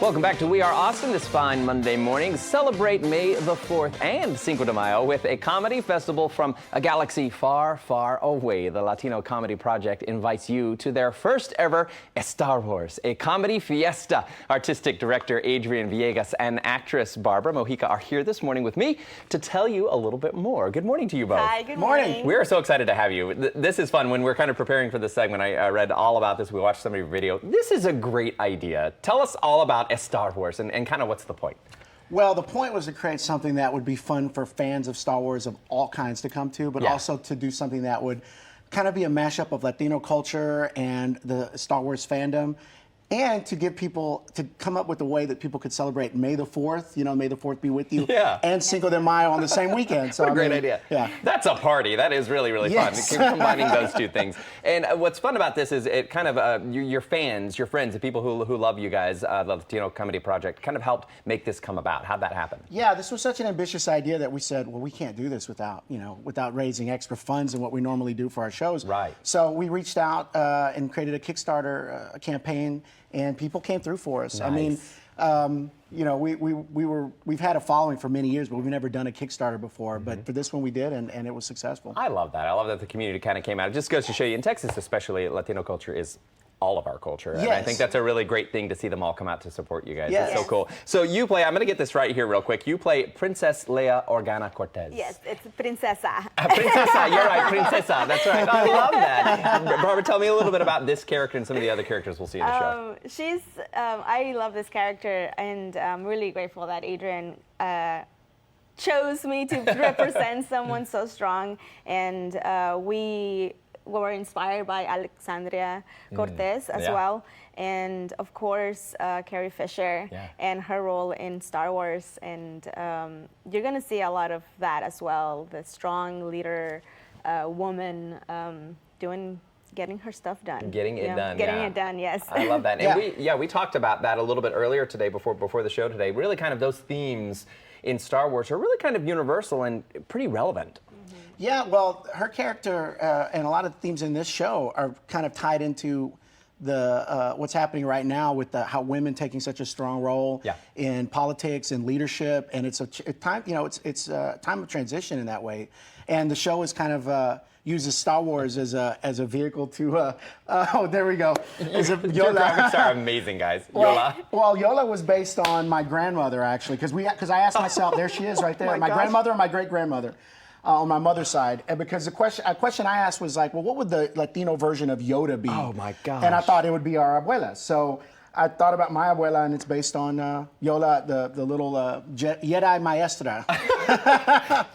Welcome back to We Are Austin this fine Monday morning. Celebrate May the 4th and Cinco de Mayo with a comedy festival from a galaxy far, far away. The Latino Comedy Project invites you to their first ever Estar Guars, a comedy fiesta. Artistic director Adrian Villegas and actress Barbara Mojica are here this morning with me to tell you a little bit more. Good morning to you both. Hi, good morning. We are so excited to have you. This is fun. When we're kind of preparing for this segment, I read all about this. We watched some of your video. This is a great idea. Tell us all about Estar Guars and kind of what's the point? Well, the point was to create something that would be fun for fans of Star Wars of all kinds to come to, but also to do something that would kind of be a mashup of Latino culture and the Star Wars fandom, and to give people, to come up with a way that people could celebrate May the 4th, you know, May the 4th be with you, and Cinco de Mayo on the same weekend. So what a great idea. Yeah. That's a party. That is really, really fun. Combining those two things. And what's fun about this is it kind of, your fans, your friends, the people who love you guys, the Latino Comedy Project, kind of helped make this come about. How'd that happen? Yeah, this was such an ambitious idea that we said, well, we can't do this without, you know, without raising extra funds than what we normally do for our shows. Right. So we reached out and created a Kickstarter campaign, and people came through for us. Nice. I mean, you know, we've had a following for many years, but we've never done a Kickstarter before. But for this one we did, and it was successful. I love that. I love that the community kind of came out. It just goes to show you, in Texas especially, Latino culture is all of our culture. And I think that's a really great thing to see them all come out to support you guys. It's so cool. So you play, I'm going to get this right here real quick. You play Princess Leia Organa Cortez. Yes, it's Princesa. Princesa, you're right, Princesa. That's right. I love that. Barbara, tell me a little bit about this character and some of the other characters we'll see in the show. I love this character, and I'm really grateful that Adrian chose me to represent someone so strong. And we were inspired by Alexandria Cortez as well, and of course Carrie Fisher and her role in Star Wars, and you're gonna see a lot of that as well, the strong leader woman getting her stuff done. Getting it done. Getting it done, yes. I love that. And we talked about that a little bit earlier today before the show today. Really kind of those themes in Star Wars are really kind of universal and pretty relevant. Yeah, well, her character and a lot of the themes in this show are kind of tied into the what's happening right now with how women taking such a strong role in politics and leadership, and it's a time, you know, it's a time of transition in that way, and the show is kind of uses Star Wars as a vehicle to oh, there we go. Your graphics are amazing, guys. Yola. Well, Yola was based on my grandmother actually, because I asked myself, there she is right there, my grandmother and my great grandmother. On my mother's side, and because a question I asked was like, well, what would the Latino version of Yoda be? Oh my gosh! And I thought it would be our abuela. So I thought about my abuela, and it's based on Yola, the little Jedi maestra.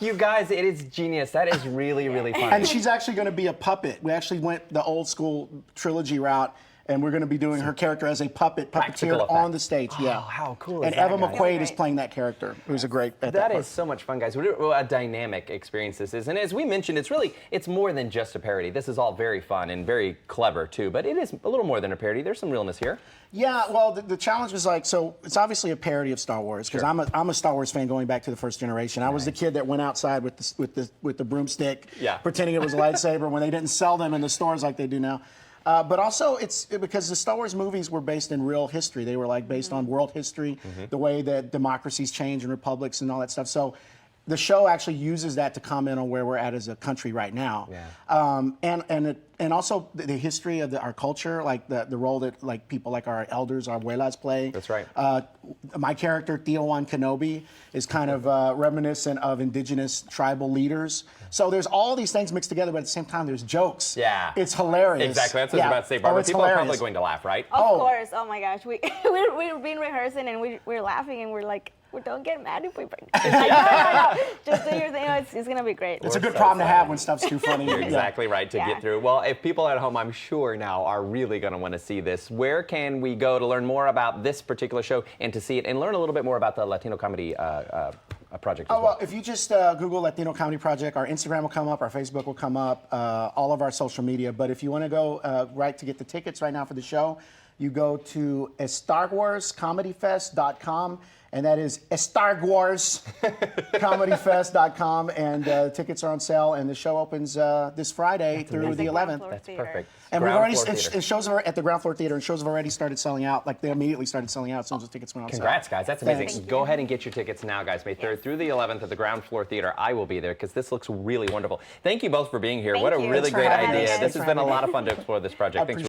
You guys, it is genius. That is really, really funny. And she's actually going to be a puppet. We actually went the old school trilogy route. And we're going to be doing her character as a puppeteer on the stage. Oh, how cool is and that, Eva McQuaid is playing that character, who's a great That is so much fun, guys. What a dynamic experience this is. And as we mentioned, it's more than just a parody. This is all very fun and very clever, too. But it is a little more than a parody. There's some realness here. Yeah, well, the challenge was like, so it's obviously a parody of Star Wars, because I'm a Star Wars fan going back to the first generation. I was the kid that went outside with the broomstick, pretending it was a lightsaber when they didn't sell them in the stores like they do now. But also, it's because the Star Wars movies were based in real history. They were like based on world history, the way that democracies change and republics and all that stuff. So the show actually uses that to comment on where we're at as a country right now. And also the history of our culture, like the role that like people like our elders, our abuelas play. That's right. My character, Theo Kenobi, is kind of reminiscent of indigenous tribal leaders. So there's all these things mixed together, but at the same time, there's jokes. Yeah. It's hilarious. Exactly. That's what I was about to say, Barbara. People are probably going to laugh, right? Of course. Oh my gosh. We've been rehearsing and we're laughing and we're like, well, don't get mad if we bring it. No. Just do your thing. It's going to be great. It's a good problem to have when stuff's too funny. You're exactly right to get through. Well, if people at home, I'm sure now, are really going to want to see this, where can we go to learn more about this particular show and to see it and learn a little bit more about the Latino Comedy Project as well? Well, if you just Google Latino Comedy Project, our Instagram will come up, our Facebook will come up, all of our social media. But if you want to go right to get the tickets right now for the show, you go to estarguarscomedyfest.com, and that is estarguarscomedyfest.com, and tickets are on sale, and the show opens this Friday through the 11th. That's perfect. And we've already, shows are at the Ground Floor Theater, and shows have already started selling out. Like, they immediately started selling out as soon as the tickets went on sale. Congrats, guys. That's amazing. Thanks. Go ahead and get your tickets now, guys. May 3rd through the 11th at the Ground Floor Theater. I will be there because this looks really wonderful. Thank you both for being here. What a really great idea. This has been a lot of fun to explore this project. Thanks.